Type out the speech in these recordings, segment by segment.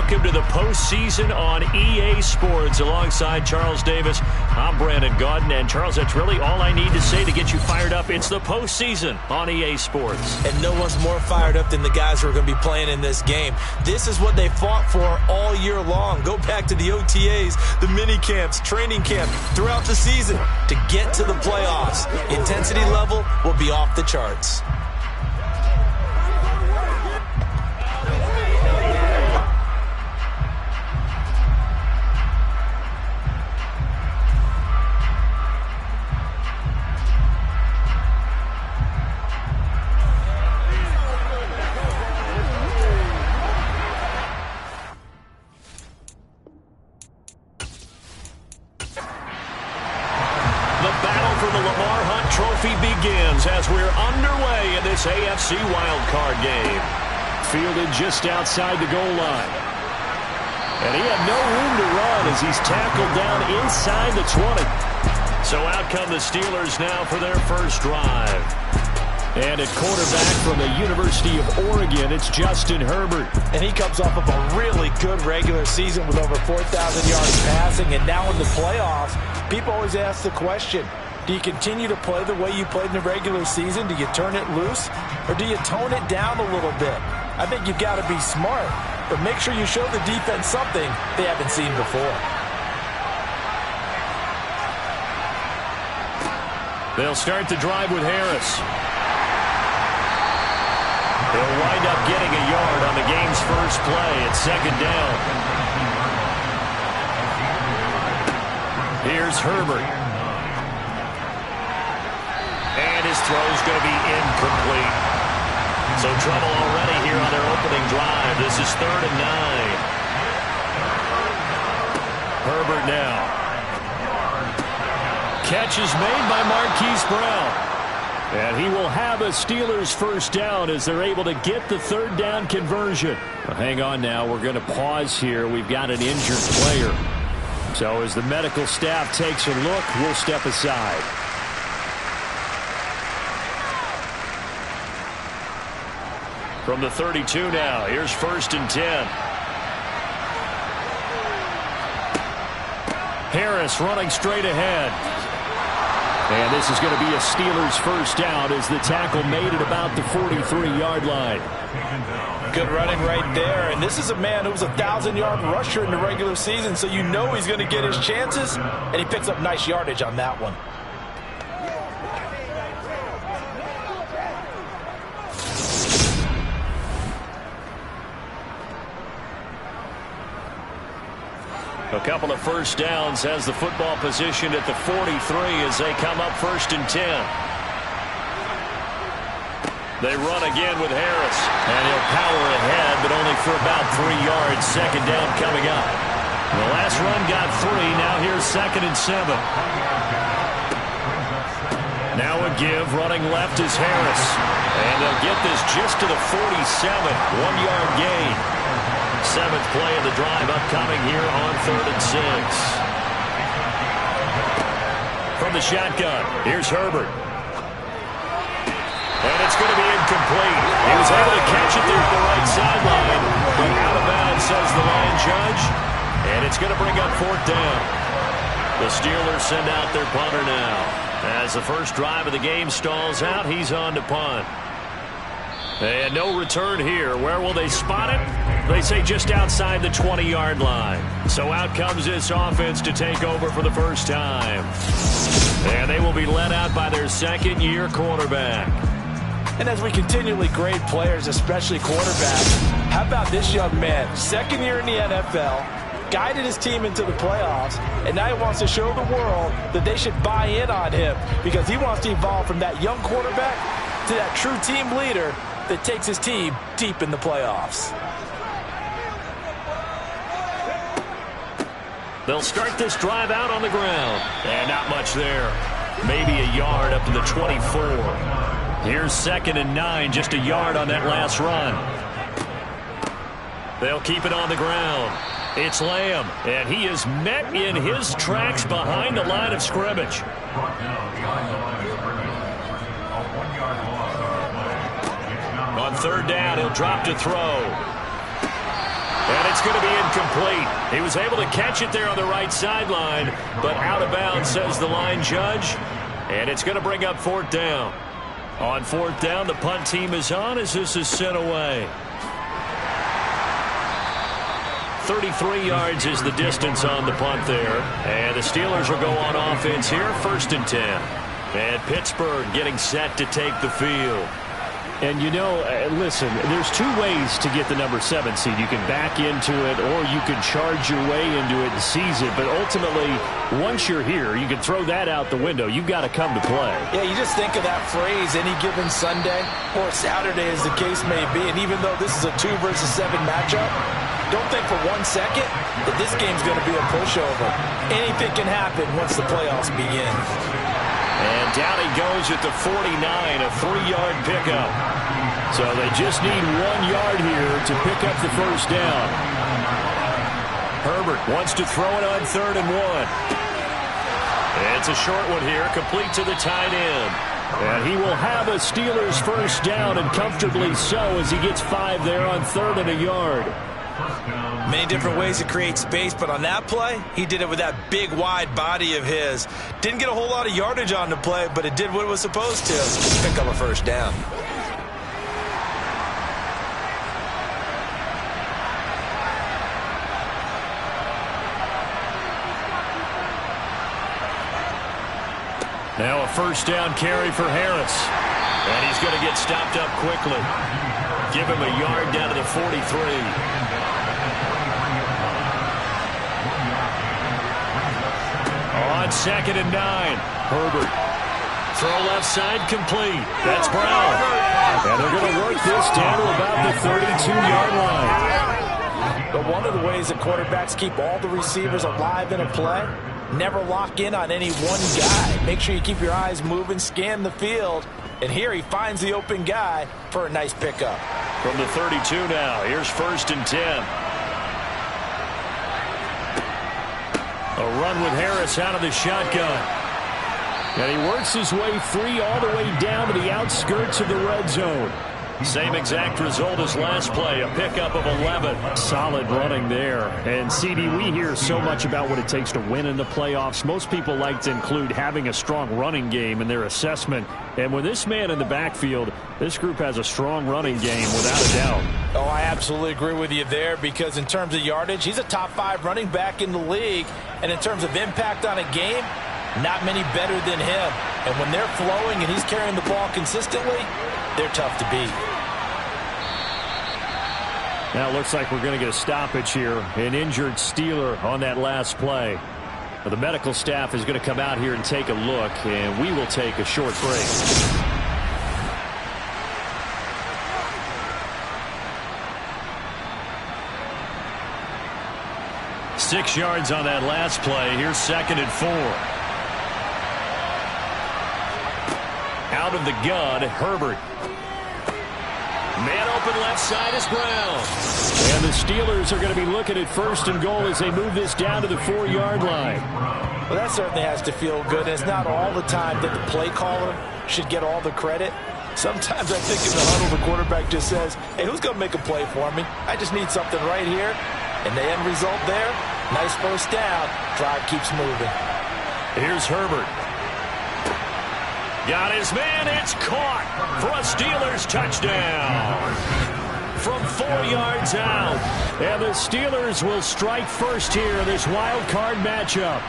welcome to the postseason on EA Sports. Alongside Charles Davis, I'm Brandon Gaudin. And Charles, that's really all I need to say to get you fired up. It's the postseason on EA Sports. And no one's more fired up than the guys who are going to be playing in this game. This is what they fought for all year long. Go back to the OTAs, the mini camps, training camp, throughout the season to get to the playoffs. Intensity level will be off the charts. As we're underway in this AFC Wildcard game. Fielded just outside the goal line. And he had no room to run as he's tackled down inside the 20. So out come the Steelers now for their first drive. And at quarterback from the University of Oregon, it's Justin Herbert. And he comes off of a really good regular season with over 4,000 yards passing. And now in the playoffs, people always ask the question, do you continue to play the way you played in the regular season? Do you turn it loose? Or do you tone it down a little bit? I think you've got to be smart, but make sure you show the defense something they haven't seen before. They'll start the drive with Harris. They'll wind up getting a yard on the game's first play at second down. Here's Herbert. And his throw's going to be incomplete. So trouble already here on their opening drive. This is 3rd and 9. Herbert now. Catch is made by Marquise Brown. And he will have a Steelers first down as they're able to get the 3rd down conversion. Well, hang on now. We're going to pause here. We've got an injured player. So as the medical staff takes a look, we'll step aside. From the 32 now, here's 1st and 10. Harris running straight ahead. And this is going to be a Steelers first down as the tackle made at about the 43-yard line. Good running right there. And this is a man who was a 1,000-yard rusher in the regular season, so you know he's going to get his chances. And he picks up nice yardage on that one. A couple of first downs has the football position at the 43 as they come up 1st and 10. They run again with Harris. And he'll power ahead, but only for about 3 yards. Second down coming up. The last run got 3. Now here's 2nd and 7. Now a give. Running left is Harris. And they'll get this just to the 47. 1-yard gain. 7th play of the drive upcoming here on 3rd and 6. From the shotgun, here's Herbert. And it's going to be incomplete. He was able to catch it there at the right sideline, but out of bounds, says the line judge. And it's going to bring up 4th down. The Steelers send out their punter now. As the first drive of the game stalls out, he's on to punt. And no return here. Where will they spot it? They say just outside the 20-yard line. So out comes this offense to take over for the first time. And they will be led out by their second-year quarterback. And as we continually grade players, especially quarterbacks, how about this young man? 2nd year in the NFL, guided his team into the playoffs, and now he wants to show the world that they should buy in on him because he wants to evolve from that young quarterback to that true team leader that takes his team deep in the playoffs. They'll start this drive out on the ground. And not much there. Maybe a yard up to the 24. Here's 2nd and 9, just a yard on that last run. They'll keep it on the ground. It's Lamb, and he is met in his tracks behind the line of scrimmage. On 3rd down, he'll drop to throw. And it's going to be incomplete. He was able to catch it there on the right sideline, but out of bounds, says the line judge. And it's going to bring up fourth down. On fourth down, the punt team is on as this is sent away. 33 yards is the distance on the punt there. And the Steelers will go on offense here, 1st and 10. And Pittsburgh getting set to take the field. And, you know, listen, there's two ways to get the number 7 seed. You can back into it or you can charge your way into it and seize it. But ultimately, once you're here, you can throw that out the window. You've got to come to play. Yeah, you just think of that phrase, any given Sunday or Saturday as the case may be. And even though this is a 2 versus 7 matchup, don't think for 1 second that this game's going to be a pushover. Anything can happen once the playoffs begin. And down he goes at the 49, a 3-yard pickup. So they just need 1 yard here to pick up the first down. Herbert wants to throw it on 3rd and 1. It's a short one here, complete to the tight end. And he will have a Steelers first down, and comfortably so, as he gets 5 there on 3rd and 1 yard. Many different ways to create space, but on that play, he did it with that big, wide body of his. Didn't get a whole lot of yardage on the play, but it did what it was supposed to. Pick up a first down. Now a first down carry for Harris. And he's going to get stopped up quickly. Give him a yard down to the 43. On 2nd and 9, Herbert. Throw left side complete. That's Brown. And they're going to work this down to about the 32-yard line. But one of the ways that quarterbacks keep all the receivers alive in a play, never lock in on any one guy. Make sure you keep your eyes moving, scan the field. And here he finds the open guy for a nice pickup. From the 32 now, here's 1st and 10. A run with Harris out of the shotgun. And he works his way free all the way down to the outskirts of the red zone. Same exact result as last play, a pickup of 11. Solid running there. And, CD, we hear so much about what it takes to win in the playoffs. Most people like to include having a strong running game in their assessment. And with this man in the backfield, this group has a strong running game without a doubt. Oh, I absolutely agree with you there, because in terms of yardage, he's a top 5 running back in the league. And in terms of impact on a game, not many better than him. And when they're flowing and he's carrying the ball consistently, they're tough to beat. Now it looks like we're going to get a stoppage here. An injured Steeler on that last play. Well, the medical staff is going to come out here and take a look, and we will take a short break. Six yards on that last play. Here's 2nd and 4. Out of the gun, Herbert. Man open left side is Brown. And the Steelers are going to be looking at 1st and goal as they move this down to the 4-yard line. Well, that certainly has to feel good. It's not all the time that the play caller should get all the credit. Sometimes I think in the huddle, the quarterback just says, hey, who's going to make a play for me? I just need something right here. And the end result there, nice first down. Drive keeps moving. Here's Herbert. Got his man. It's caught for a Steelers touchdown. From 4 yards out. And the Steelers will strike first here in this wild card matchup.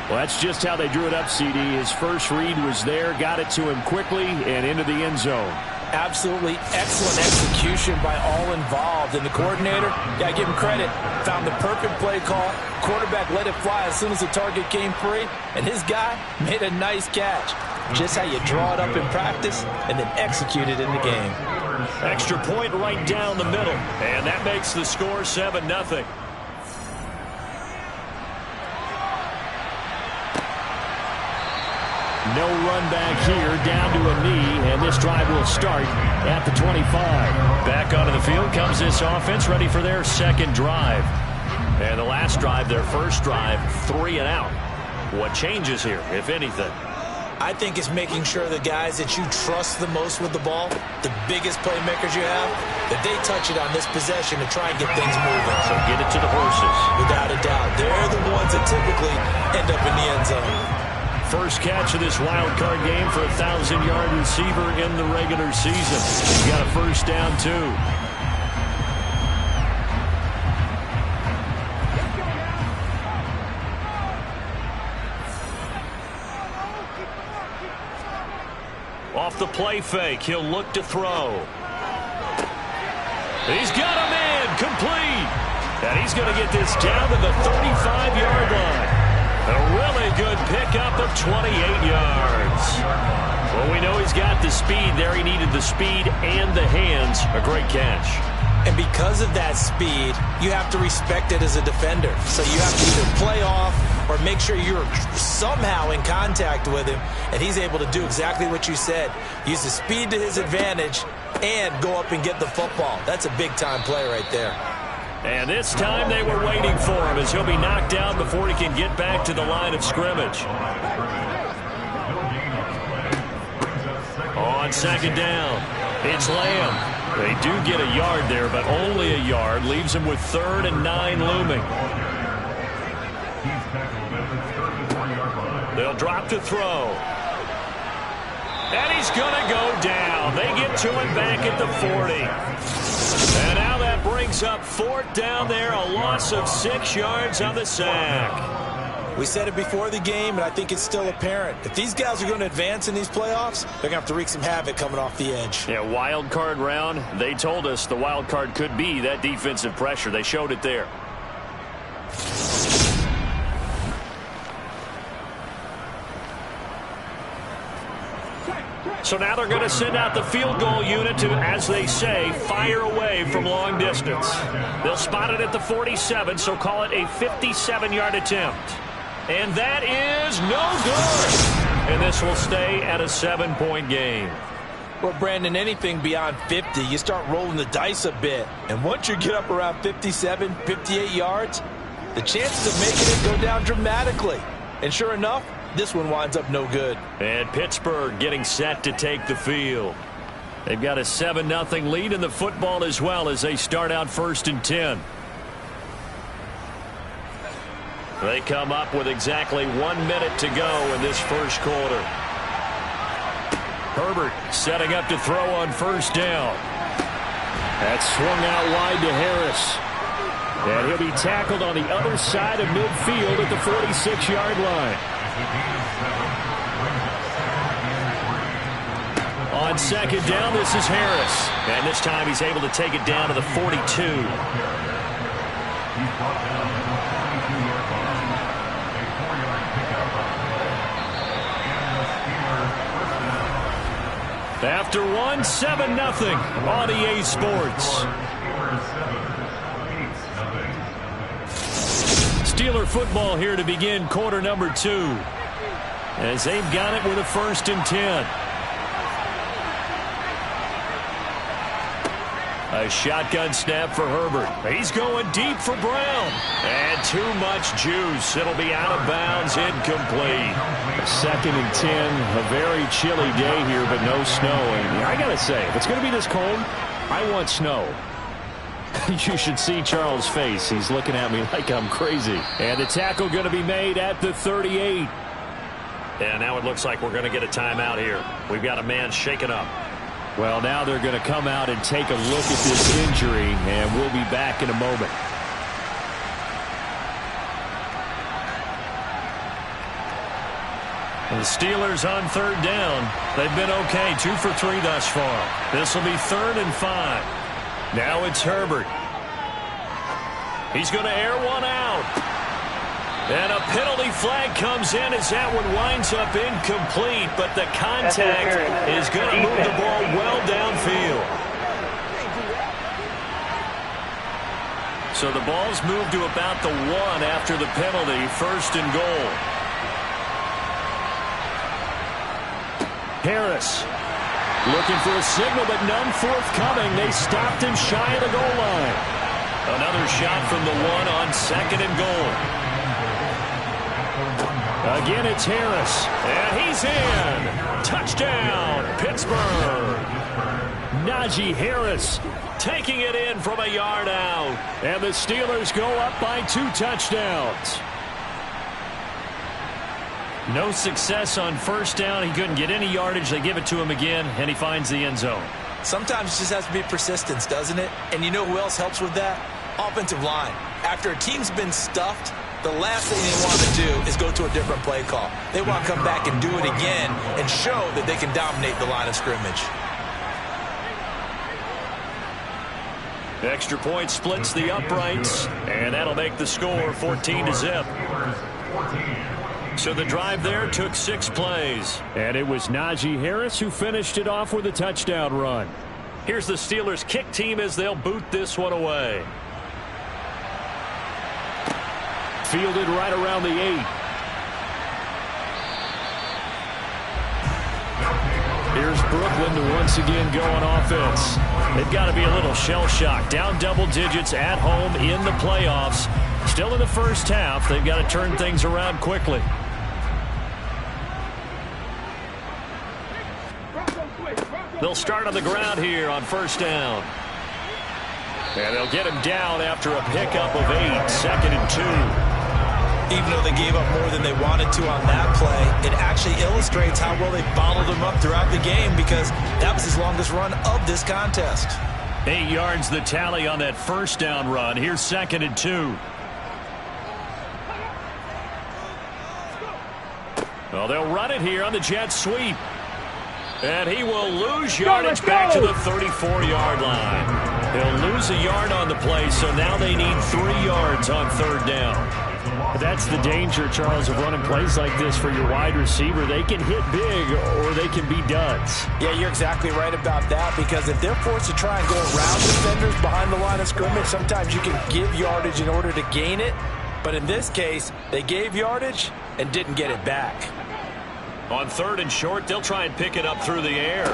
Well, that's just how they drew it up, CD. His first read was there, got it to him quickly, and into the end zone. Absolutely excellent execution by all involved. And the coordinator, got to give him credit, found the perfect play call. Quarterback let it fly as soon as the target came free. And his guy made a nice catch. Just how you draw it up in practice and then execute it in the game. Extra point right down the middle. And that makes the score 7-0. No run back here, down to a knee, and this drive will start at the 25. Back onto the field comes this offense, ready for their second drive. And the last drive, their first drive, 3 and out. What changes here, if anything? I think it's making sure the guys that you trust the most with the ball, the biggest playmakers you have, that they touch it on this possession to try and get things moving. So get it to the horses. Without a doubt. They're the ones that typically end up in the end zone. First catch of this wild card game for a 1,000-yard receiver in the regular season. He's got a first down, too. Off the play fake, he'll look to throw. He's got a man, complete. And he's going to get this down to the 35-yard line. A really good pickup of 28 yards. Well, we know he's got the speed there. He needed the speed and the hands. A great catch. And because of that speed, you have to respect it as a defender. So you have to either play off or make sure you're somehow in contact with him, and he's able to do exactly what you said. Use the speed to his advantage and go up and get the football. That's a big-time play right there. And this time they were waiting for him as he'll be knocked down before he can get back to the line of scrimmage. On second down, it's Lamb. They do get a yard there, but only a yard. Leaves him with 3rd and 9 looming. They'll drop to throw. And he's going to go down. They get to him back at the 40. And now that brings up 4th down there, a loss of 6 yards on the sack. We said it before the game, and I think it's still apparent. If these guys are going to advance in these playoffs, they're going to have to wreak some havoc coming off the edge. Yeah, wild card round. They told us the wild card could be that defensive pressure. They showed it there. So now they're going to send out the field goal unit to, as they say, fire away from long distance. They'll spot it at the 47, so call it a 57-yard attempt. And that is no good. And this will stay at a 7-point game. Well, Brandon, anything beyond 50, you start rolling the dice a bit. And once you get up around 57, 58 yards, the chances of making it go down dramatically. And sure enough, this one winds up no good. And Pittsburgh getting set to take the field. They've got a 7-0 lead in the football as well as they start out 1st and 10. They come up with exactly 1 minute to go in this first quarter. Herbert setting up to throw on 1st down. That's swung out wide to Harris. And he'll be tackled on the other side of midfield at the 46-yard line. On 2nd down, this is Harris. And this time he's able to take it down to the 42. After 1, 7-0 on EA Sports. Steeler football here to begin quarter number 2. As they've got it with a 1st and 10. A shotgun snap for Herbert. He's going deep for Brown. And too much juice. It'll be out of bounds, incomplete. 2nd and 10, a very chilly day here, but no snow. And I got to say, if it's going to be this cold, I want snow. You should see Charles' face. He's looking at me like I'm crazy. And the tackle going to be made at the 38. And now it looks like we're going to get a timeout here. We've got a man shaken up. Well, now they're going to come out and take a look at this injury, and we'll be back in a moment. The Steelers on 3rd down. They've been okay, 2 for 3 thus far. This will be 3rd and 5. Now it's Herbert. He's going to air one out. And a penalty flag comes in as that one winds up incomplete, but the contact is going to move the ball well downfield. So the ball's moved to about the 1 after the penalty, 1st and goal. Harris looking for a signal, but none forthcoming. They stopped him shy of the goal line. Another shot from the 1 on 2nd and goal. Again, it's Harris, and he's in. Pittsburgh. Najee Harris taking it in from a yard out. And the Steelers go up by 2 touchdowns. No success on first down. He couldn't get any yardage. They give it to him again, and he finds the end zone. Sometimes it just has to be persistence, doesn't it? And you know who else helps with that? Offensive line. After a team's been stuffed, the last thing they want to do is go to a different play call. They want to come back and do it again and show that they can dominate the line of scrimmage. Extra point splits the uprights, and that'll make the score 14-0. So the drive there took 6 plays. And it was Najee Harris who finished it off with a touchdown run. Here's the Steelers kick team as they'll boot this one away. Fielded right around the 8. Here's Brooklyn to once again go on offense. They've got to be a little shell-shocked. Down double digits at home in the playoffs. Still in the first half. They've got to turn things around quickly. They'll start on the ground here on first down. And they'll get him down after a pickup of 8, 2nd and 2. Even though they gave up more than they wanted to on that play, it actually illustrates how well they bottled them up throughout the game, because that was his longest run of this contest. 8 yards the tally on that first down run. Here's 2nd and 2. Well, they'll run it here on the jet sweep. And he will lose yardage back to the 34-yard line. He'll lose a yard on the play, so now they need 3 yards on 3rd down. That's the danger, Charles, of running plays like this for your wide receiver. They can hit big or they can be duds. Yeah, you're exactly right about that, because if they're forced to try and go around defenders behind the line of scrimmage, sometimes you can give yardage in order to gain it. But in this case, they gave yardage and didn't get it back. On 3rd and short, they'll try and pick it up through the air.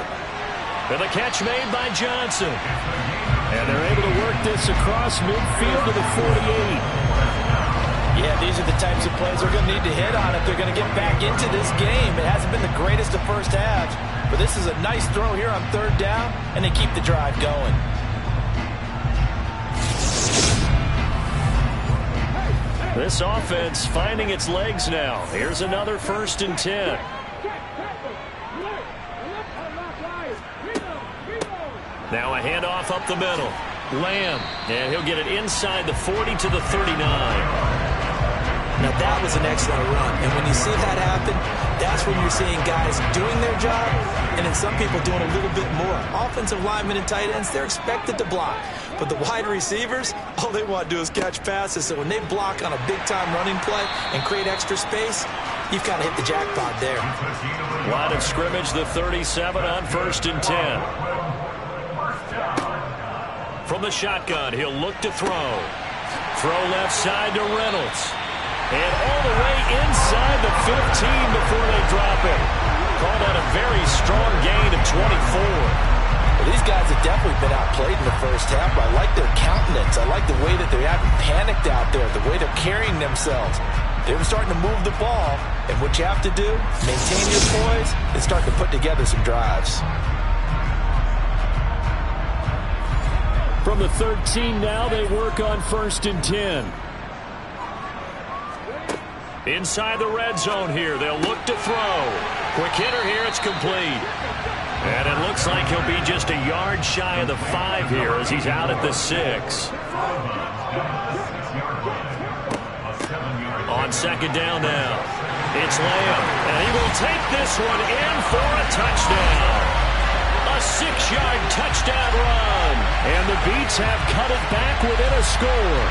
And the catch made by Johnson. And they're able to work this across midfield to the 48. Yeah, these are the types of plays they're going to need to hit on if they're going to get back into this game. It hasn't been the greatest of first halves, but this is a nice throw here on 3rd down, and they keep the drive going. This offense finding its legs now. Here's another 1st and 10. Now a handoff up the middle. Lamb, and he'll get it inside the 40 to the 39. Now that was an excellent run, and when you see that happen, that's when you're seeing guys doing their job, and then some people doing a little bit more. Offensive linemen and tight ends, they're expected to block, but the wide receivers, all they want to do is catch passes. So when they block on a big-time running play and create extra space, you've got to hit the jackpot there. Line of scrimmage, the 37 on 1st and 10. From the shotgun, he'll look to throw. Throw left side to Reynolds. And all the way inside the 15 before they drop it. Call that a very strong gain of 24. Well, these guys have definitely been outplayed in the first half. I like their countenance. I like the way that they haven't panicked out there, the way they're carrying themselves. They're starting to move the ball, and what you have to do, maintain your poise and start to put together some drives. From the 13 now, they work on 1st and 10. Inside the red zone here, they'll look to throw. Quick hitter here, it's complete. And it looks like he'll be just a yard shy of the 5 here as he's out at the 6. On 2nd down now, it's Lamb, and he will take this one in for a touchdown. A 6-yard touchdown run. And the Beats have cut it back within a score.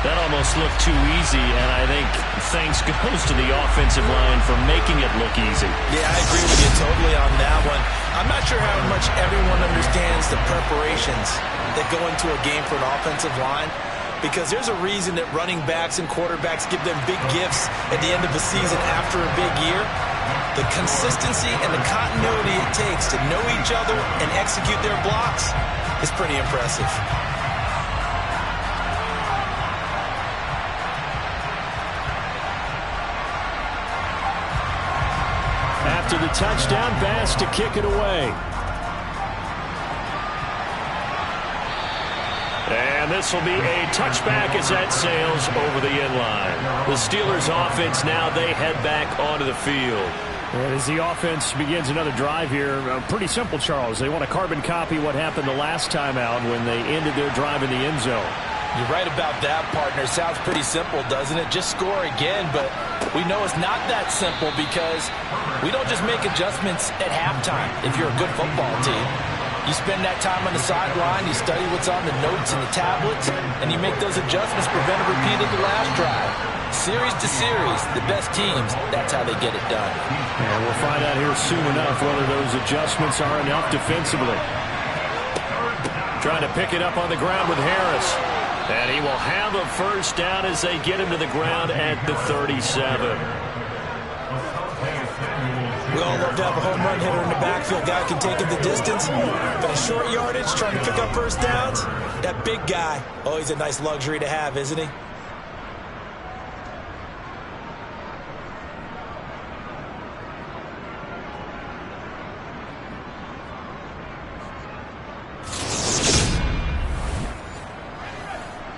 That almost looked too easy, and I think thanks goes to the offensive line for making it look easy. Yeah, I agree with you totally on that one. I'm not sure how much everyone understands the preparations that go into a game for an offensive line, because there's a reason that running backs and quarterbacks give them big gifts at the end of the season after a big year. The consistency and the continuity it takes to know each other and execute their blocks is pretty impressive. after the touchdown pass to kick it away. And this will be a touchback as that sails over the end line. The Steelers offense now, they head back onto the field. And as the offense begins another drive here, pretty simple, Charles. They want to carbon copy what happened the last time out when they ended their drive in the end zone. You're right about that, partner. Sounds pretty simple, doesn't it? Just score again, but we know it's not that simple because we don't just make adjustments at halftime if you're a good football team. You spend that time on the sideline, you study what's on the notes and the tablets, and you make those adjustments, prevent a repeat of the last drive. Series to series, the best teams, that's how they get it done. And we'll find out here soon enough whether those adjustments are enough defensively. Trying to pick it up on the ground with Harris. And he will have a first down as they get him to the ground at the 37. We all love to have a home run hitter in the backfield. Guy can take it the distance. But a short yardage, trying to pick up first downs, that big guy, oh, he's a nice luxury to have, isn't he?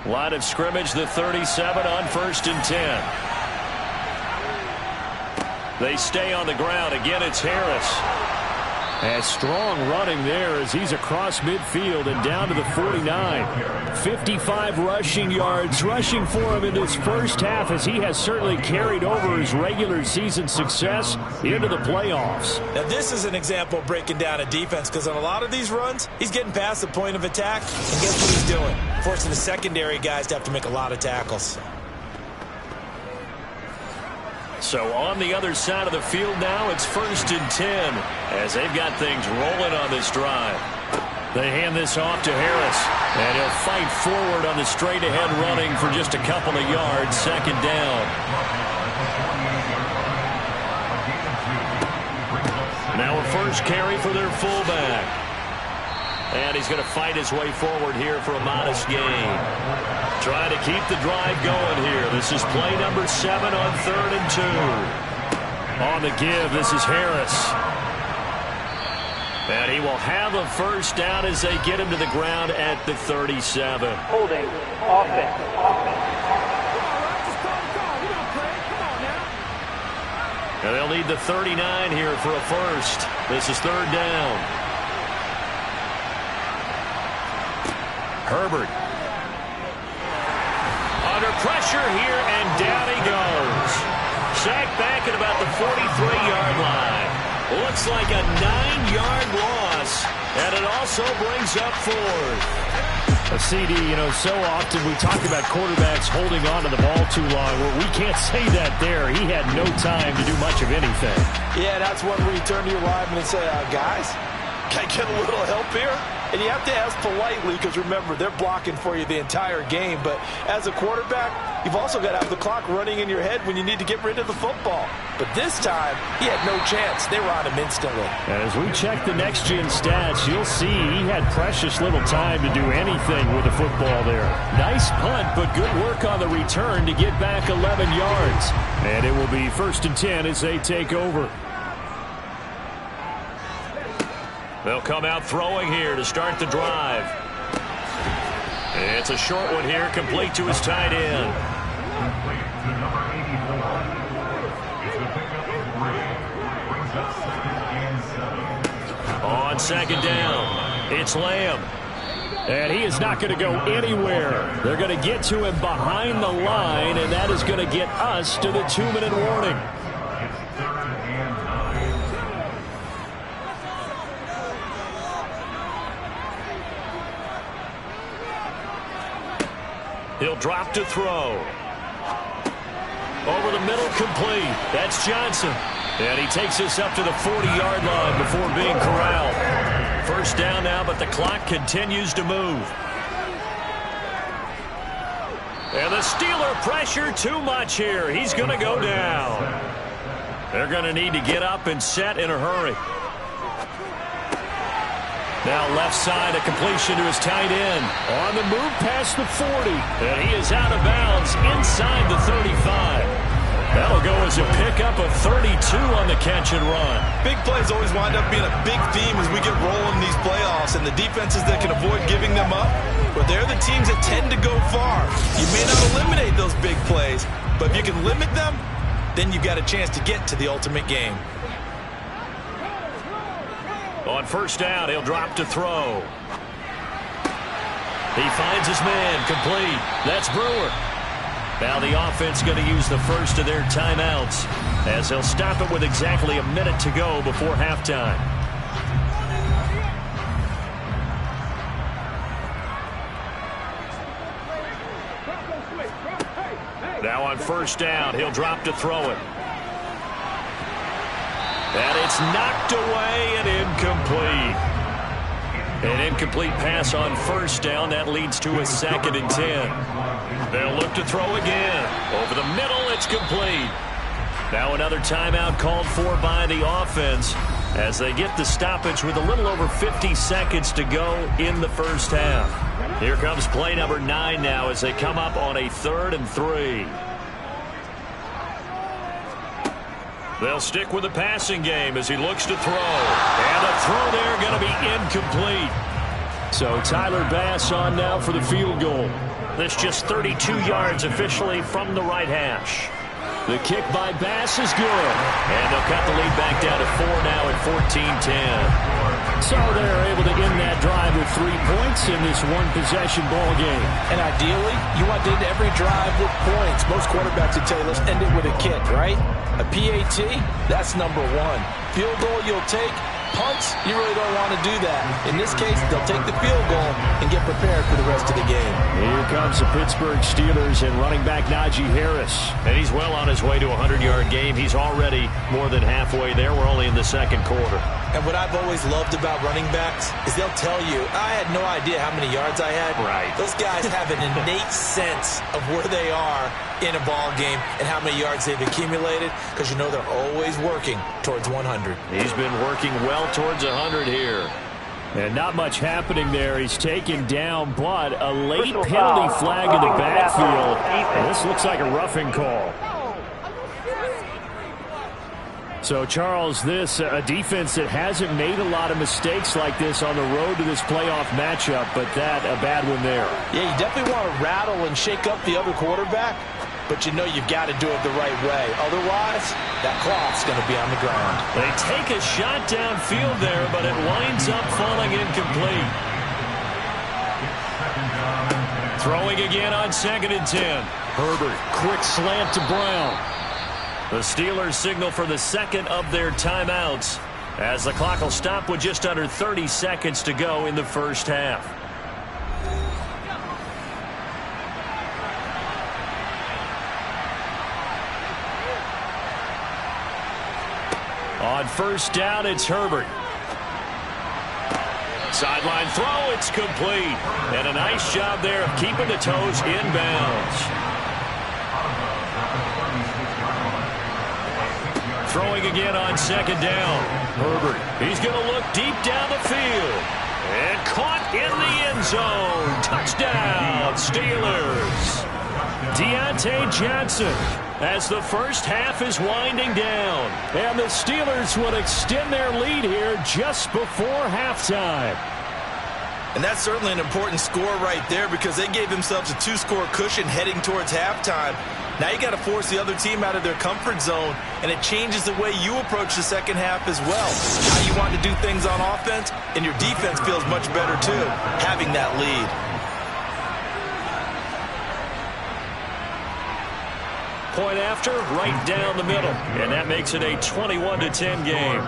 Line of scrimmage, the 37 on 1st and 10. They stay on the ground. Again, it's Harris. And strong running there as he's across midfield and down to the 49. 55 rushing yards rushing for him in this first half as he has certainly carried over his regular season success into the playoffs. Now this is an example of breaking down a defense because on a lot of these runs, he's getting past the point of attack. And guess what he's doing? Forcing the secondary guys to have to make a lot of tackles. So on the other side of the field now, it's 1st and 10 as they've got things rolling on this drive. They hand this off to Harris, and he'll fight forward on the straight-ahead running for just a couple of yards, 2nd down. Now a first carry for their fullback. And he's going to fight his way forward here for a modest gain. Trying to keep the drive going here. This is play number 7 on 3rd and 2. On the give, this is Harris. And he will have a first down as they get him to the ground at the 37. Holding, offense. And they'll need the 39 here for a first. This is 3rd down. Herbert. Under pressure here, and down he goes. Sacked back at about the 43-yard line. Looks like a 9-yard loss, and it also brings up 4th. A CD, you know, so often we talk about quarterbacks holding on to the ball too long. Well, we can't say that there. He had no time to do much of anything. Yeah, that's one where you turn to your lineman and say, guys, can I get a little help here? And you have to ask politely because, remember, they're blocking for you the entire game. But as a quarterback, you've also got to have the clock running in your head when you need to get rid of the football. But this time, he had no chance. They were on him instantly. And as we check the next-gen stats, you'll see he had precious little time to do anything with the football there. Nice punt, but good work on the return to get back 11 yards. And it will be 1st and 10 as they take over. They'll come out throwing here to start the drive. It's a short one here, complete to his tight end. On 2nd down, it's Lamb. And he is not going to go anywhere. They're going to get to him behind the line, and that is going to get us to the 2-minute warning. He'll drop to throw. Over the middle, complete. That's Johnson. And he takes us up to the 40-yard line before being corralled. First down now, but the clock continues to move. And the Steeler pressure too much here. He's going to go down. They're going to need to get up and set in a hurry. Now left side, a completion to his tight end. On the move past the 40. And he is out of bounds inside the 35. That'll go as a pickup of 32 on the catch and run. Big plays always wind up being a big theme as we get rolling in these playoffs, and the defenses that can avoid giving them up, but they're the teams that tend to go far. You may not eliminate those big plays, but if you can limit them, then you've got a chance to get to the ultimate game. On first down, he'll drop to throw. He finds his man, complete. That's Brewer. Now the offense going to use the first of their timeouts as they'll stop it with exactly a minute to go before halftime. Now on first down, he'll drop to throw it. And it's knocked away and incomplete. An incomplete pass on first down. That leads to a 2nd and 10. They'll look to throw again. Over the middle, it's complete. Now another timeout called for by the offense as they get the stoppage with a little over 50 seconds to go in the first half. Here comes play number 9 now as they come up on a 3rd and 3. They'll stick with the passing game as he looks to throw. And the throw there going to be incomplete. So Tyler Bass on now for the field goal. This just 32 yards officially from the right hash. The kick by Bass is good. And they'll cut the lead back down to 4 now at 14-10. So they're able to end that drive with 3 points in this one-possession ball game. And ideally, you want to end every drive with points. Most quarterbacks would tell you, let's end it with a kick, right? A PAT, that's number 1. Field goal you'll take. Punts, you really don't want to do that. In this case, they'll take the field goal and get prepared for the rest of the game. Here comes the Pittsburgh Steelers and running back Najee Harris. And he's well on his way to a 100-yard game. He's already more than halfway there. We're only in the 2nd quarter. And what I've always loved about running backs is they'll tell you, I had no idea how many yards I had. Right. Those guys have an innate sense of where they are in a ball game and how many yards they've accumulated because you know they're always working towards 100. He's been working well towards 100 here. And not much happening there. He's taken down, but a late penalty flag in the backfield. This looks like a roughing call. So, Charles, this a defense that hasn't made a lot of mistakes like this on the road to this playoff matchup, but that a bad one there. Yeah, you definitely want to rattle and shake up the other quarterback, but you know you've got to do it the right way. Otherwise, that clock's going to be on the ground. They take a shot downfield there, but it winds up falling incomplete. Throwing again on 2nd and 10. Herbert, quick slant to Brown. The Steelers signal for the 2nd of their timeouts as the clock will stop with just under 30 seconds to go in the first half. On first down, it's Herbert. Sideline throw, it's complete. And a nice job there of keeping the toes inbounds. Throwing again on 2nd down. Herbert, he's going to look deep down the field. And caught in the end zone. Touchdown, Steelers. Deontay Johnson as the first half is winding down. And the Steelers will extend their lead here just before halftime. And that's certainly an important score right there because they gave themselves a 2-score cushion heading towards halftime. Now you got to force the other team out of their comfort zone, and it changes the way you approach the second half as well. How you want to do things on offense, and your defense feels much better too, having that lead. Point after, right down the middle, and that makes it a 21-10 game.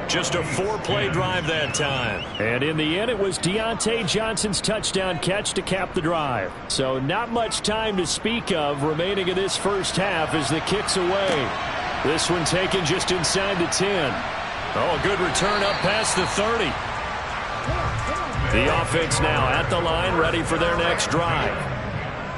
Just a 4-play drive that time. And in the end, it was Deontay Johnson's touchdown catch to cap the drive. So not much time to speak of remaining in this first half as the kick's away. This one taken just inside the 10. Oh, a good return up past the 30. The offense now at the line, ready for their next drive.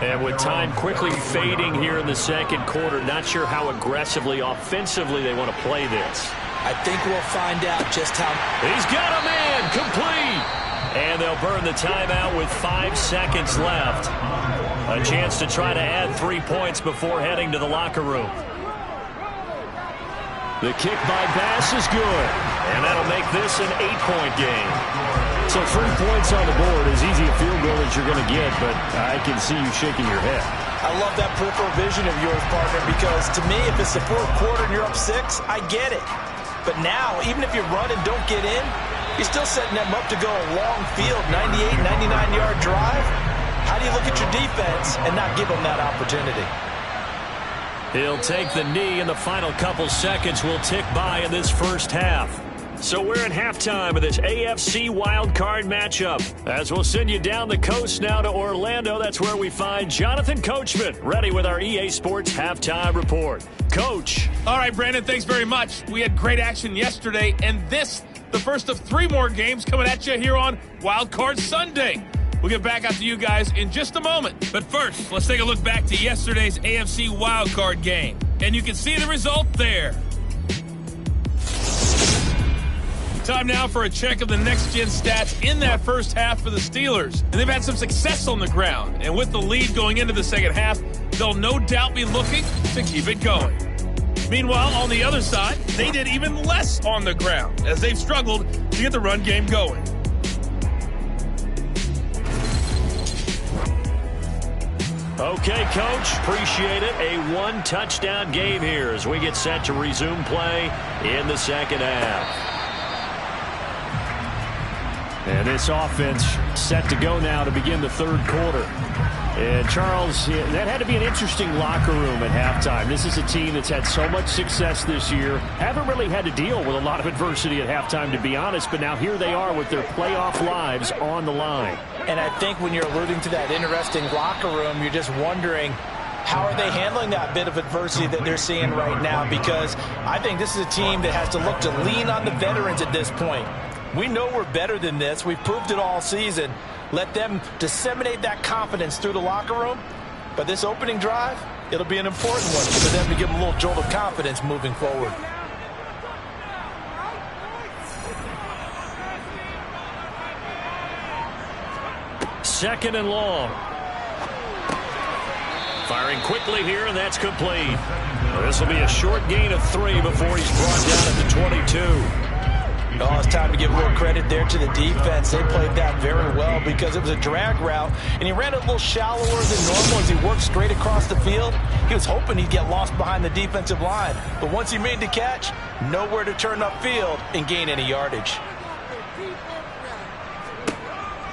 And with time quickly fading here in the 2nd quarter, not sure how aggressively, offensively they want to play this. I think we'll find out just how. He's got a man, complete. And they'll burn the timeout with 5 seconds left. A chance to try to add 3 points before heading to the locker room. The kick by Bass is good, and that'll make this an 8-point game. So 3 points on the board, as easy a field goal as you're going to get, but I can see you shaking your head. I love that peripheral vision of yours, partner, because to me, if it's the fourth quarter and you're up 6, I get it. But now, even if you run and don't get in, you're still setting them up to go a long field, 98, 99-yard drive. How do you look at your defense and not give them that opportunity? He'll take the knee, and the final couple seconds will tick by in this first half. So we're in halftime of this AFC Wildcard matchup. As we'll send you down the coast now to Orlando, that's where we find Jonathan Coachman, ready with our EA Sports Halftime Report. Coach. All right, Brandon, thanks very much. We had great action yesterday, and this, the first of 3 more games coming at you here on Wildcard Sunday. We'll get back out to you guys in just a moment. But first, let's take a look back to yesterday's AFC Wildcard game. And you can see the result there. Time now for a check of the next-gen stats in that first half for the Steelers. And they've had some success on the ground. And with the lead going into the second half, they'll no doubt be looking to keep it going. Meanwhile, on the other side, they did even less on the ground as they've struggled to get the run game going. Okay, Coach, appreciate it. A 1-touchdown game here as we get set to resume play in the second half. And this offense set to go now to begin the third quarter. And Charles, that had to be an interesting locker room at halftime. This is a team that's had so much success this year. Haven't really had to deal with a lot of adversity at halftime, to be honest. But now here they are with their playoff lives on the line. And I think when you're alluding to that interesting locker room, you're just wondering, how are they handling that bit of adversity that they're seeing right now? Because I think this is a team that has to look to lean on the veterans at this point. We know we're better than this. We've proved it all season. Let them disseminate that confidence through the locker room. But this opening drive, it'll be an important one for them to give them a little jolt of confidence moving forward. Second and long. Firing quickly here, and that's complete. This will be a short gain of 3 before he's brought down at the 22. Oh, it's time to give a little credit there to the defense. They played that very well because it was a drag route, and he ran it a little shallower than normal as he worked straight across the field. He was hoping he'd get lost behind the defensive line, but once he made the catch, nowhere to turn upfield and gain any yardage.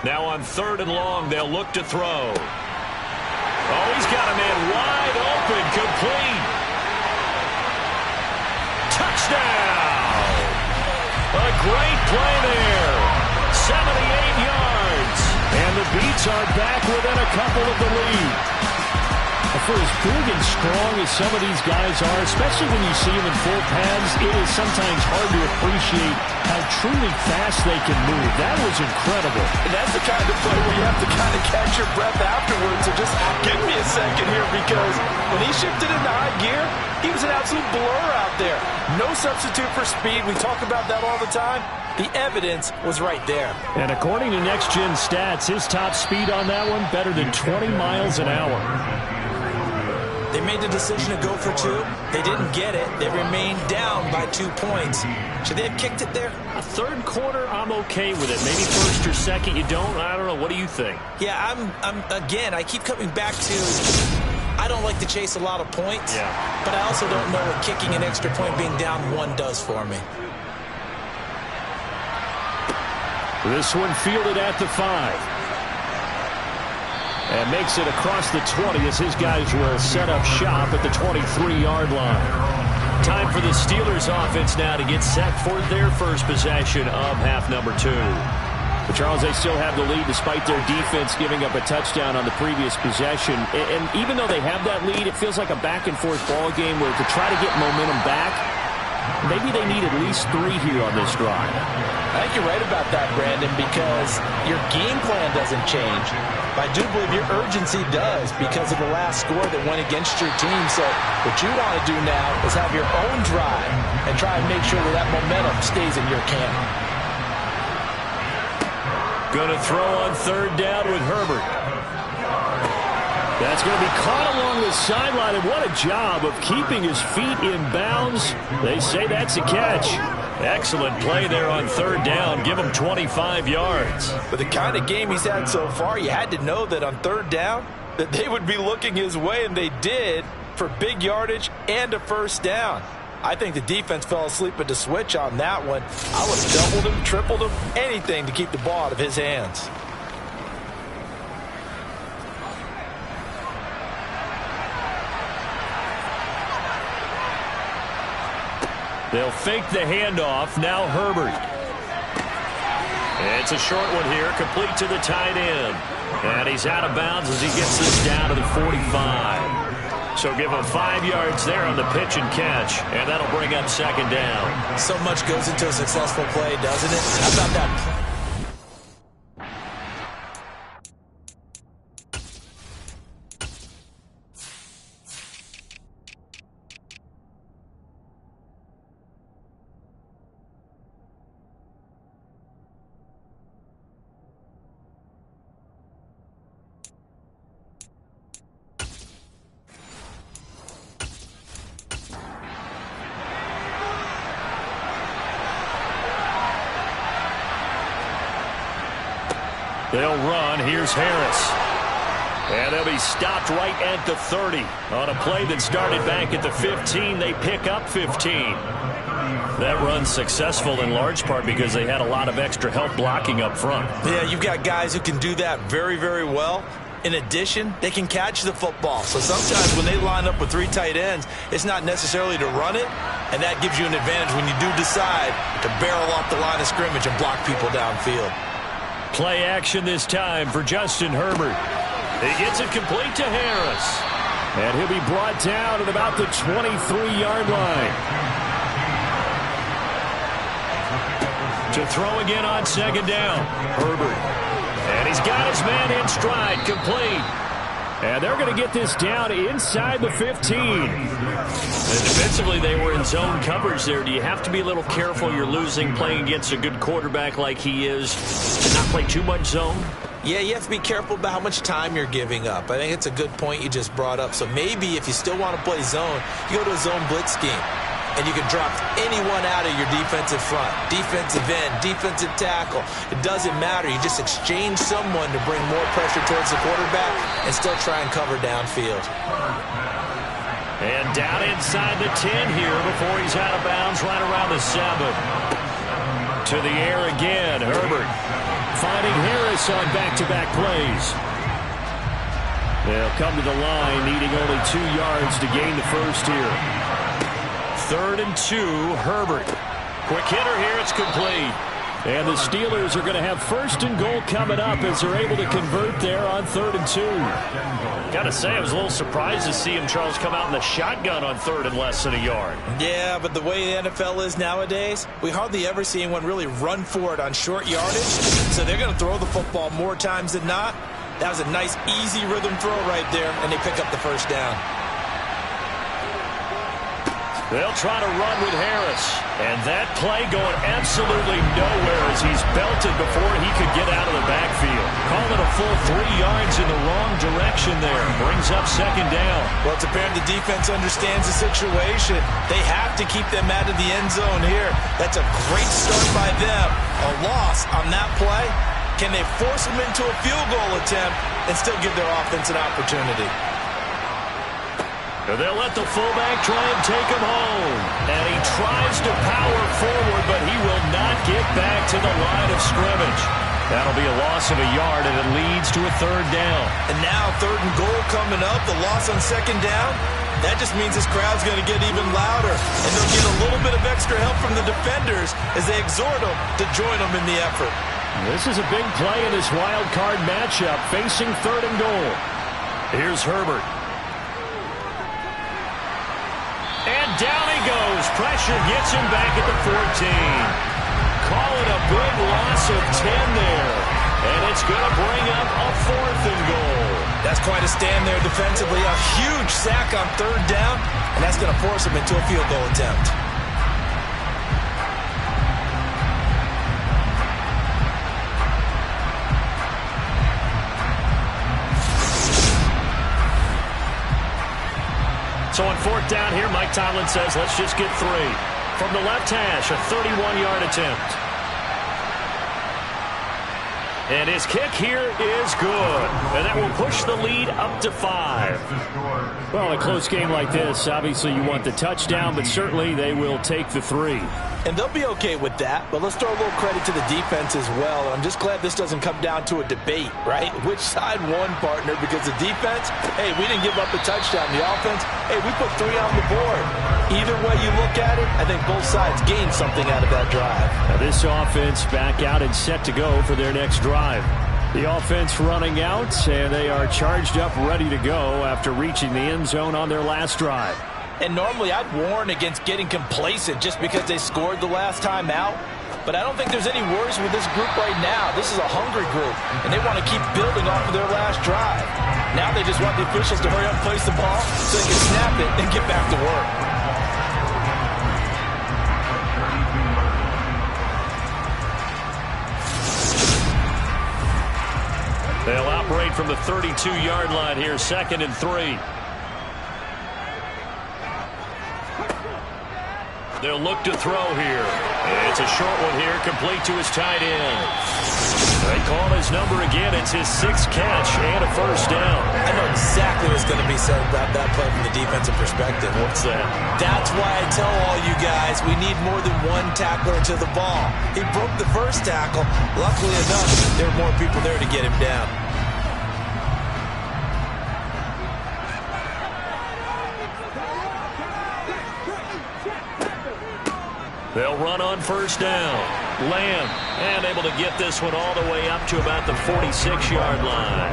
Now on 3rd and long, they'll look to throw. Oh, he's got a man wide open, complete. Touchdown! A great play there. 78 yards. And the Beats are back within a couple of the lead. For as big and strong as some of these guys are, especially when you see them in full pads, it is sometimes hard to appreciate how truly fast they can move. That was incredible. And that's the kind of play where you have to kind of catch your breath afterwards. So just give me a second here, because when he shifted into high gear, he was an absolute blur out there. No substitute for speed. We talk about that all the time. The evidence was right there. And according to Next Gen Stats, his top speed on that one, better than 20 miles an hour. They made the decision to go for 2. They didn't get it. They remained down by 2 points. Should they have kicked it there? A third quarter, I'm okay with it. Maybe first or second, you don't. I don't know. What do you think? Yeah, again, I keep coming back to, I don't like to chase a lot of points. Yeah. But I also don't know what kicking an extra point being down 1 does for me. This one fielded at the 5. And makes it across the 20 as his guys will set up shop at the 23-yard line. Time for the Steelers offense now to get set for their first possession of half number 2. But Charles, they still have the lead despite their defense giving up a touchdown on the previous possession. And even though they have that lead, it feels like a back-and-forth ball game where to try to get momentum back, maybe they need at least 3 here on this drive. I think you're right about that, Brandon, because your game plan doesn't change. But I do believe your urgency does because of the last score that went against your team. So what you want to do now is have your own drive and try and make sure that that momentum stays in your camp. Going to throw on 3rd down with Herbert. That's going to be caught along the sideline, and what a job of keeping his feet in bounds. They say that's a catch. Excellent play there on third down. Give him 25 yards. But the kind of game he's had so far, you had to know that on third down that they would be looking his way, and they did, for big yardage and a first down. I think the defense fell asleep at the switch on that one. I would have doubled him, tripled him, anything to keep the ball out of his hands. They'll fake the handoff. Now Herbert. It's a short one here, complete to the tight end. And he's out of bounds as he gets this down to the 45. So give him 5 yards there on the pitch and catch, and that'll bring up second down. So much goes into a successful play, doesn't it? How about that? They'll run. Here's Harris. And they'll be stopped right at the 30. On a play that started back at the 15, they pick up 15. That run's successful in large part because they had a lot of extra help blocking up front. Yeah, you've got guys who can do that very, very well. In addition, they can catch the football. So sometimes when they line up with 3 tight ends, it's not necessarily to run it, and that gives you an advantage when you do decide to barrel off the line of scrimmage and block people downfield. Play action this time for Justin Herbert. He gets it complete to Harris. And he'll be brought down at about the 23-yard line. To throw again on second down. Herbert. And he's got his man in stride, complete. And they're going to get this down inside the 15. And defensively, they were in zone coverage there. Do you have to be a little careful? You're losing playing against a good quarterback like he is to not play too much zone? Yeah, you have to be careful about how much time you're giving up. I think it's a good point you just brought up. So maybe if you still want to play zone, you go to a zone blitz scheme. And you can drop anyone out of your defensive front, defensive end, defensive tackle. It doesn't matter. You just exchange someone to bring more pressure towards the quarterback and still try and cover downfield. And down inside the 10 here before he's out of bounds right around the 7. To the air again, Herbert. Finding Harris on back-to-back plays. They'll come to the line, needing only 2 yards to gain the first here. 3rd and 2, Herbert. Quick hitter here, it's complete. And the Steelers are going to have 1st and goal coming up as they're able to convert there on 3rd and 2. Got to say, I was a little surprised to see him, Charles, come out in the shotgun on 3rd and less than a yard. Yeah, but the way the NFL is nowadays, we hardly ever see anyone really run for it on short yardage. So they're going to throw the football more times than not. That was a nice, easy rhythm throw right there, and they pick up the first down. They'll try to run with Harris. And that play going absolutely nowhere as he's belted before he could get out of the backfield. Call it a full 3 yards in the wrong direction there. Brings up second down. Well, it's apparent the defense understands the situation. They have to keep them out of the end zone here. That's a great start by them. A loss on that play. Can they force them into a field goal attempt and still give their offense an opportunity? They'll let the fullback try and take him home. And he tries to power forward, but he will not get back to the line of scrimmage. That'll be a loss of a yard, and it leads to a 3rd down. And now 3rd and goal coming up, the loss on second down. That just means this crowd's going to get even louder. And they'll get a little bit of extra help from the defenders as they exhort them to join them in the effort. This is a big play in this wild card matchup, facing 3rd and goal. Here's Herbert. And down he goes. Pressure gets him back at the 14. Call it a big loss of 10 there. And it's going to bring up a 4th and goal. That's quite a stand there defensively. A huge sack on 3rd down. And that's going to force him into a field goal attempt. So on fourth down here, Mike Tomlin says, let's just get 3. From the left hash, a 31-yard attempt. And his kick here is good. And that will push the lead up to 5. Well, a close game like this, obviously you want the touchdown, but certainly they will take the 3. And they'll be okay with that, but let's throw a little credit to the defense as well. And I'm just glad this doesn't come down to a debate, right? Which side won, partner? Because the defense, hey, we didn't give up a touchdown. The offense, hey, we put 3 on the board. Either way you look at it, I think both sides gained something out of that drive. Now this offense back out and set to go for their next drive. The offense running out, and they are charged up, ready to go after reaching the end zone on their last drive. And normally I'd warn against getting complacent just because they scored the last time out. But I don't think there's any worries with this group right now. This is a hungry group, and they want to keep building off of their last drive. Now they just want the officials to hurry up and place the ball so they can snap it and get back to work. They'll operate from the 32-yard line here, 2nd and 3. They'll look to throw here. It's a short one here, complete to his tight end. They call his number again. It's his 6th catch and a first down. I know exactly what's going to be said about that play from the defensive perspective. What's that? That's why I tell all you guys we need more than one tackler to the ball. He broke the first tackle. Luckily enough, there were more people there to get him down. They'll run on first down. Lamb, and able to get this one all the way up to about the 46-yard line.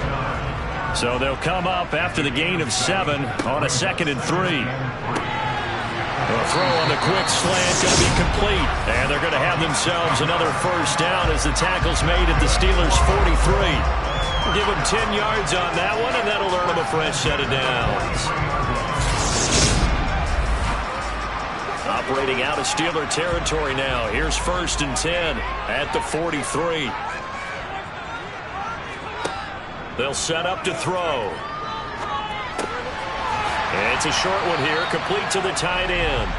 So they'll come up after the gain of 7 on a 2nd and 3. A throw on the quick slant going to be complete. And they're going to have themselves another first down as the tackle's made at the Steelers' 43. Give them 10 yards on that one, and that'll earn them a fresh set of downs. Operating out of Steeler territory now. Here's 1st and 10 at the 43. They'll set up to throw. It's a short one here, complete to the tight end.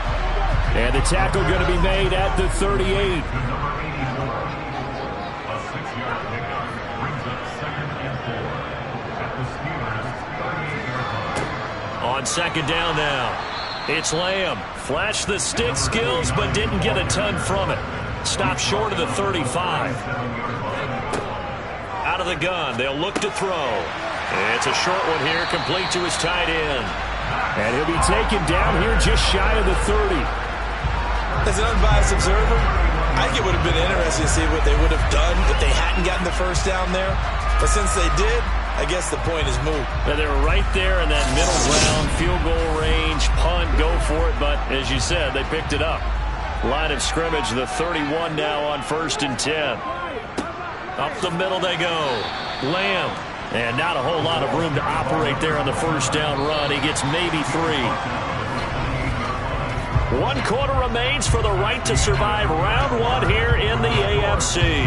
And the tackle going to be made at the 38. On 2nd down now. It's Lamb. Flashed the stick skills, but didn't get a ton from it. Stopped short of the 35. Out of the gun, they'll look to throw. It's a short one here, complete to his tight end. And he'll be taken down here just shy of the 30. As an unbiased observer, I think it would have been interesting to see what they would have done if they hadn't gotten the first down there. But since they did, I guess the point is moot. Yeah, they were right there in that middle ground, field goal range, punt, go for it. But as you said, they picked it up. Line of scrimmage, the 31 now on 1st and 10. Up the middle they go. Lamb. And not a whole lot of room to operate there on the first down run. He gets maybe 3. 1 quarter remains for the right to survive round 1 here in the AFC.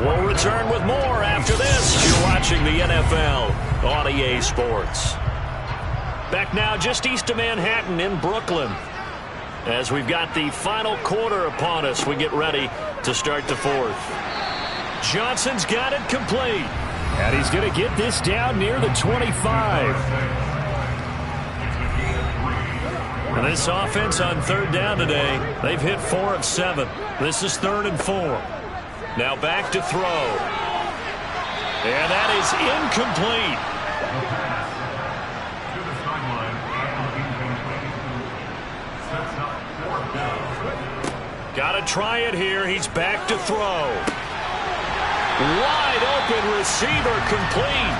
We'll return with more after this. You're watching the NFL on EA Sports. Back now just east of Manhattan in Brooklyn. As we've got the final quarter upon us, we get ready to start the 4th. Johnson's got it complete. And he's going to get this down near the 25. And this offense on 3rd down today, they've hit 4 of 7. This is 3rd and 4. Now back to throw. And that is incomplete. Got to try it here. He's back to throw. Wide open receiver, complete.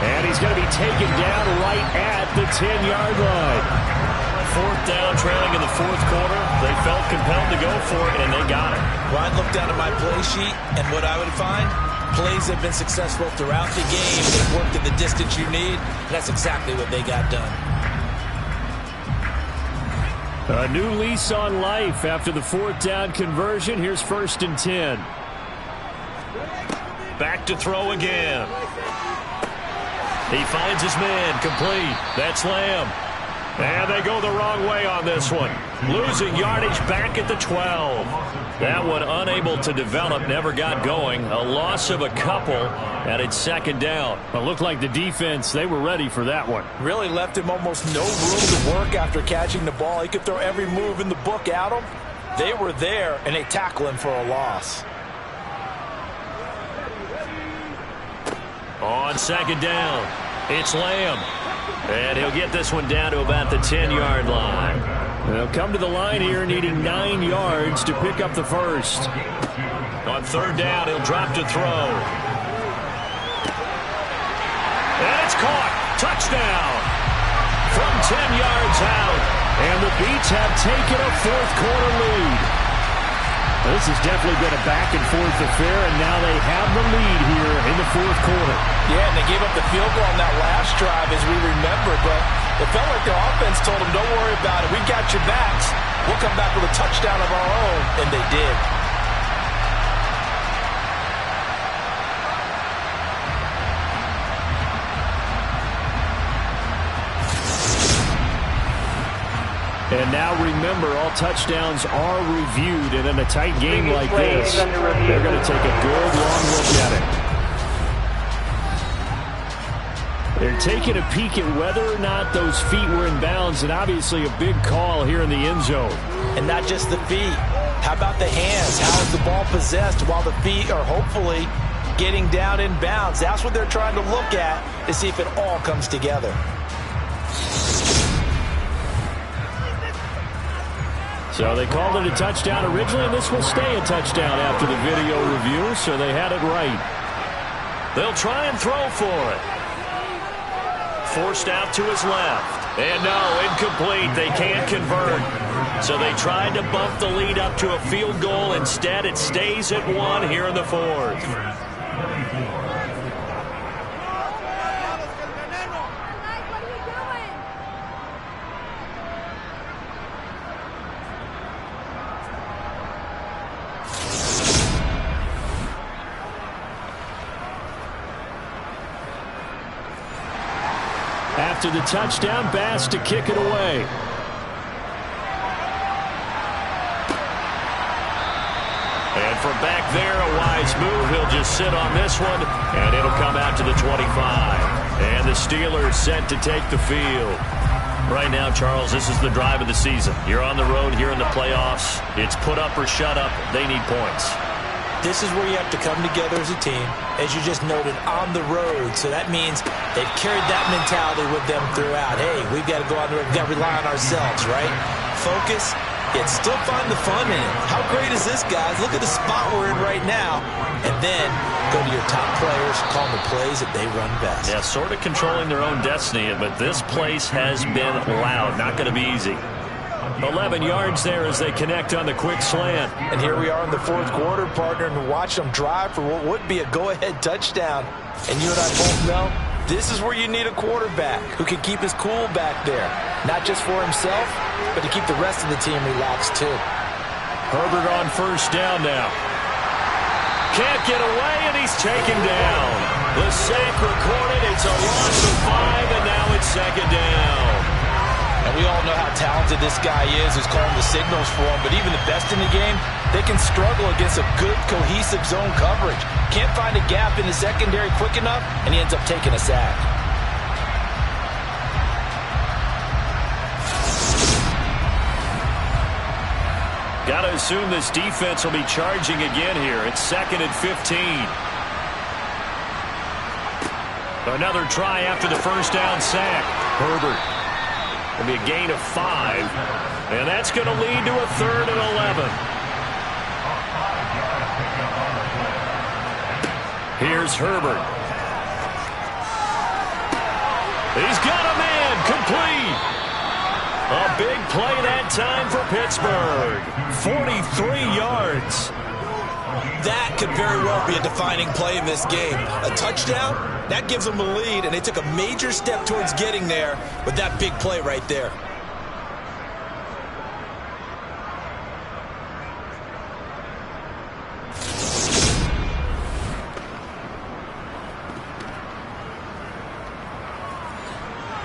And he's going to be taken down right at the 10-yard line. 4th down, trailing in the 4th quarter. They felt compelled to go for it, and they got it. Well, I'd look down at my play sheet, and what I would find, plays have been successful throughout the game. They've worked at the distance you need. That's exactly what they got done. A new lease on life after the 4th down conversion. Here's 1st and 10. Back to throw again. He finds his man, complete. That's Lamb. And they go the wrong way on this one. Losing yardage back at the 12. That one unable to develop, never got going. A loss of a couple, and it's second down. Well, it looked like the defense, they were ready for that one. Really left him almost no room to work after catching the ball. He could throw every move in the book at him. They were there, and they tackle him for a loss. On second down, it's Lamb. And he'll get this one down to about the 10-yard line. They'll come to the line here needing 9 yards to pick up the first. On third down, he'll drop to throw. And it's caught. Touchdown. From 10 yards out. And the Beats have taken a fourth-quarter lead. This has definitely been a back-and-forth affair, and now they have the lead here in the fourth quarter. Yeah, and they gave up the field goal on that last drive, as we remember, but it felt like their offense told them, don't worry about it. We got your backs. We'll come back with a touchdown of our own, and they did. And now remember, all touchdowns are reviewed, and in a tight game like this, they're going to take a good long look at it. They're taking a peek at whether or not those feet were in bounds, and obviously a big call here in the end zone. And not just the feet. How about the hands? How is the ball possessed while the feet are hopefully getting down in bounds? That's what they're trying to look at to see if it all comes together. So they called it a touchdown originally, and this will stay a touchdown after the video review, so they had it right. They'll try and throw for it. Forced out to his left. And no, incomplete. They can't convert. So they tried to bump the lead up to a field goal. Instead, it stays at 1 here in the fourth. After the touchdown, Bass to kick it away. And from back there, a wise move. He'll just sit on this one, and it'll come out to the 25. And the Steelers set to take the field. Right now, Charles, this is the drive of the season. You're on the road here in the playoffs. It's put up or shut up. They need points. This is where you have to come together as a team, as you just noted, on the road. So that means they've carried that mentality with them throughout. Hey, we've got to go out there, we've got to rely on ourselves, right? Focus, yet still find the fun in it. How great is this, guys? Look at the spot we're in right now. And then go to your top players, call the plays that they run best. Yeah, sort of controlling their own destiny, but this place has been loud. Not going to be easy. 11 yards there as they connect on the quick slant. And here we are in the fourth quarter, partner, and watch them drive for what would be a go-ahead touchdown. And you and I both know this is where you need a quarterback who can keep his cool back there. Not just for himself, but to keep the rest of the team relaxed too. Herbert on first down now. Can't get away, and he's taken down. The sack recorded. It's a loss of 5, and now it's second down. And we all know how talented this guy is who's calling the signals for him, but even the best in the game, they can struggle against a good, cohesive zone coverage. Can't find a gap in the secondary quick enough, and he ends up taking a sack. Got to assume this defense will be charging again here. It's 2nd and 15. Another try after the first down sack. Herbert. It'll be a gain of 5. And that's going to lead to a 3rd and 11. Here's Herbert. He's got a man. Complete. A big play that time for Pittsburgh. 43 yards. That could very well be a defining play in this game. A touchdown, that gives them a lead, and they took a major step towards getting there with that big play right there.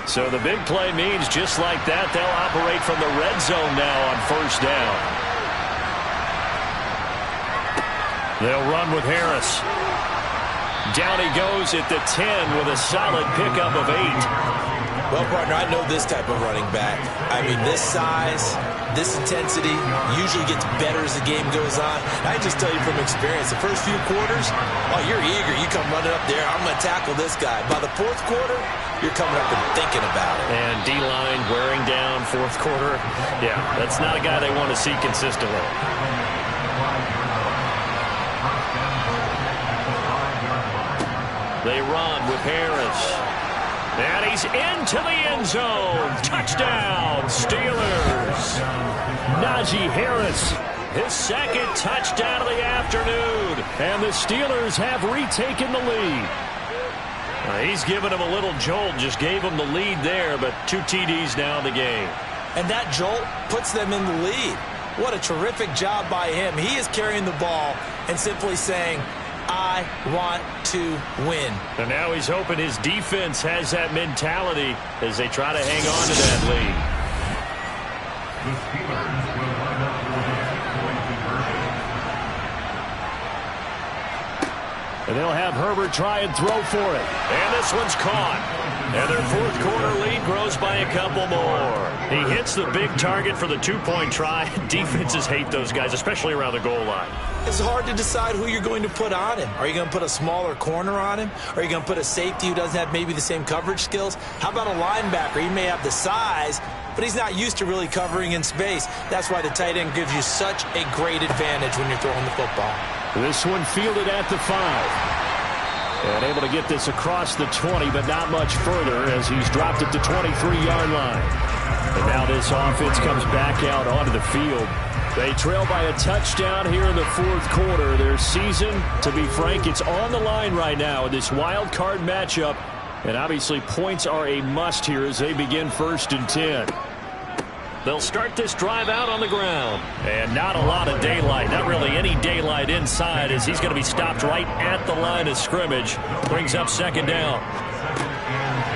So the big play means just like that, they'll operate from the red zone now on first down. They'll run with Harris. Down he goes at the 10 with a solid pickup of 8. Well, partner, I know this type of running back. I mean, this size, this intensity usually gets better as the game goes on. I just tell you from experience, the first few quarters, oh, you're eager. You come running up there, I'm going to tackle this guy. By the fourth quarter, you're coming up and thinking about it. And D-line wearing down fourth quarter. Yeah, that's not a guy they want to see consistently. They run with Harris. And he's into the end zone. Touchdown, Steelers. Najee Harris, his second touchdown of the afternoon. And the Steelers have retaken the lead. He's given him a little jolt, just gave him the lead there, but 2 TDs now in the game. And that jolt puts them in the lead. What a terrific job by him. He is carrying the ball and simply saying, I want to win. And now he's hoping his defense has that mentality as they try to hang on to that lead. And they'll have Herbert try and throw for it. And this one's caught. And their fourth quarter lead grows by a couple more. He hits the big target for the 2-point try. Defenses hate those guys, especially around the goal line. It's hard to decide who you're going to put on him. Are you going to put a smaller corner on him? Are you going to put a safety who doesn't have maybe the same coverage skills? How about a linebacker? He may have the size, but he's not used to really covering in space. That's why the tight end gives you such a great advantage when you're throwing the football. This one fielded at the 5. And able to get this across the 20, but not much further as he's dropped it to 23-yard line. And now this offense comes back out onto the field. They trail by a touchdown here in the fourth quarter. Their season, to be frank, it's on the line right now in this wild card matchup. And obviously points are a must here as they begin 1st and 10. They'll start this drive out on the ground. And not a lot of daylight. Not really any daylight inside as he's going to be stopped right at the line of scrimmage. Brings up 2nd down.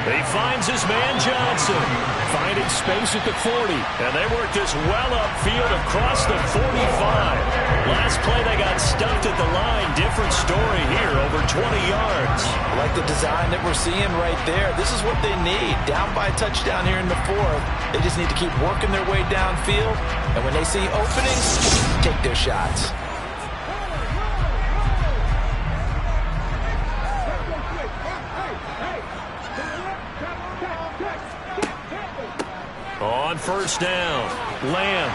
He finds his man Johnson. Finding space at the 40. And they work this well upfield across the 45. Last play they got stuffed at the line. Different story here, over 20 yards. I like the design that we're seeing right there. This is what they need. Down by a touchdown here in the 4th. They just need to keep working their way downfield. And when they see openings, take their shots. On 1st down, Lamb.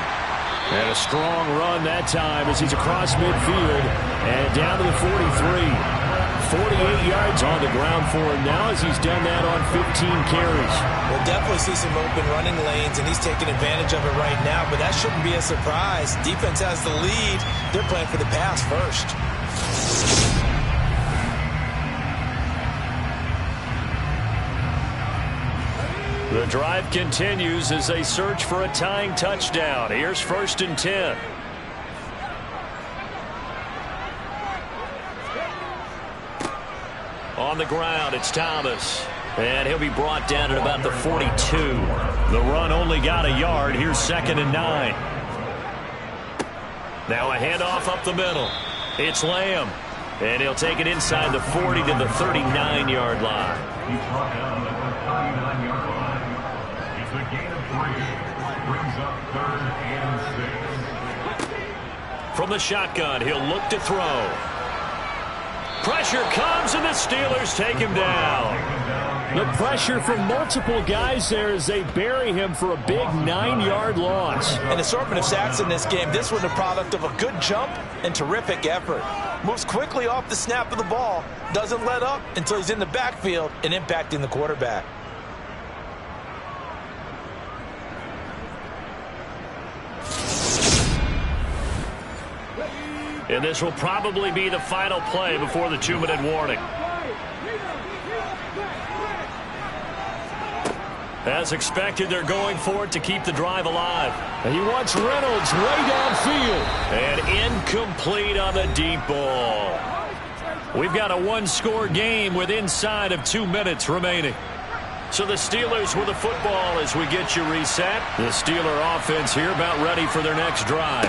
And a strong run that time as he's across midfield and down to the 43. 48 yards on the ground for him now as he's done that on 15 carries. We'll definitely see some open running lanes, and he's taking advantage of it right now, but that shouldn't be a surprise. Defense has the lead. They're playing for the pass first. The drive continues as they search for a tying touchdown. Here's 1st and 10. On the ground, it's Thomas. And he'll be brought down at about the 42. The run only got a yard. Here's 2nd and 9. Now a handoff up the middle. It's Lamb. And he'll take it inside the 40 to the 39-yard line. He's brought down at the 39-yard line. It's a gain of 3. Brings up 3rd and 6. From the shotgun, he'll look to throw. Pressure comes, and the Steelers take him down. The pressure from multiple guys there as they bury him for a big 9-yard loss. An assortment of sacks in this game. This one a product of a good jump and terrific effort. Moves quickly off the snap of the ball. Doesn't let up until he's in the backfield and impacting the quarterback. And this will probably be the final play before the 2-minute warning. As expected, they're going for it to keep the drive alive. And he wants Reynolds way downfield. And incomplete on the deep ball. We've got a 1-score game with inside of 2 minutes remaining. So the Steelers with the football as we get you reset. The Steeler offense here about ready for their next drive.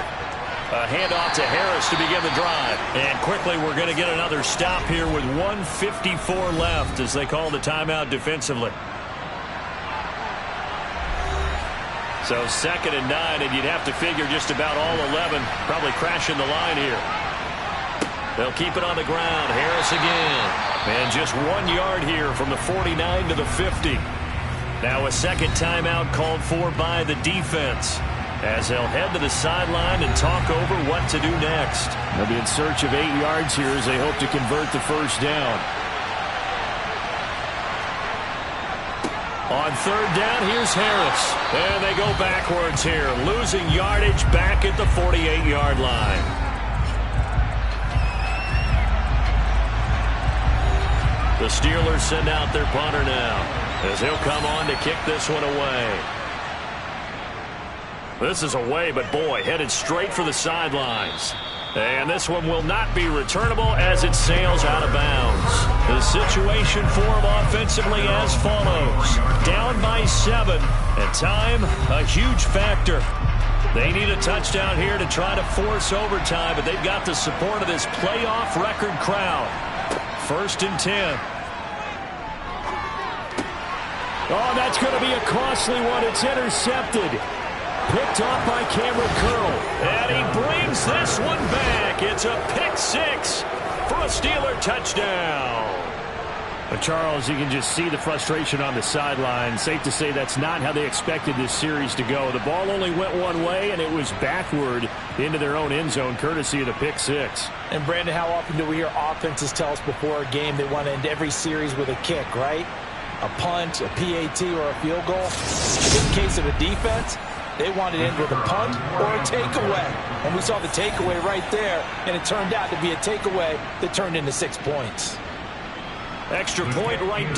A handoff to Harris to begin the drive. And quickly we're going to get another stop here with 1:54 left as they call the timeout defensively. So 2nd and 9, and you'd have to figure just about all 11 probably crashing the line here. They'll keep it on the ground. Harris again. And just 1 yard here from the 49 to the 50. Now a second timeout called for by the defense as they'll head to the sideline and talk over what to do next. They'll be in search of 8 yards here as they hope to convert the first down. On 3rd down, here's Harris. And they go backwards here, losing yardage back at the 48-yard line. The Steelers send out their punter now as he'll come on to kick this one away. This is away, but boy, headed straight for the sidelines. And this one will not be returnable as it sails out of bounds. The situation for them offensively as follows. Down by 7, and time a huge factor. They need a touchdown here to try to force overtime, but they've got the support of this playoff record crowd. 1st and 10. Oh, that's going to be a costly one. It's intercepted. Picked off by Cameron Curl. And he brings this one back. It's a pick 6 for a Steeler touchdown. But Charles, you can just see the frustration on the sideline. Safe to say that's not how they expected this series to go. The ball only went one way, and it was backward into their own end zone, courtesy of the pick 6. And, Brandon, how often do we hear offenses tell us before a game they want to end every series with a kick, right? A punt, a PAT, or a field goal. In the case of a defense, they wanted to end with a punt or a takeaway. And we saw the takeaway right there, and it turned out to be a takeaway that turned into 6 points. Extra point right down.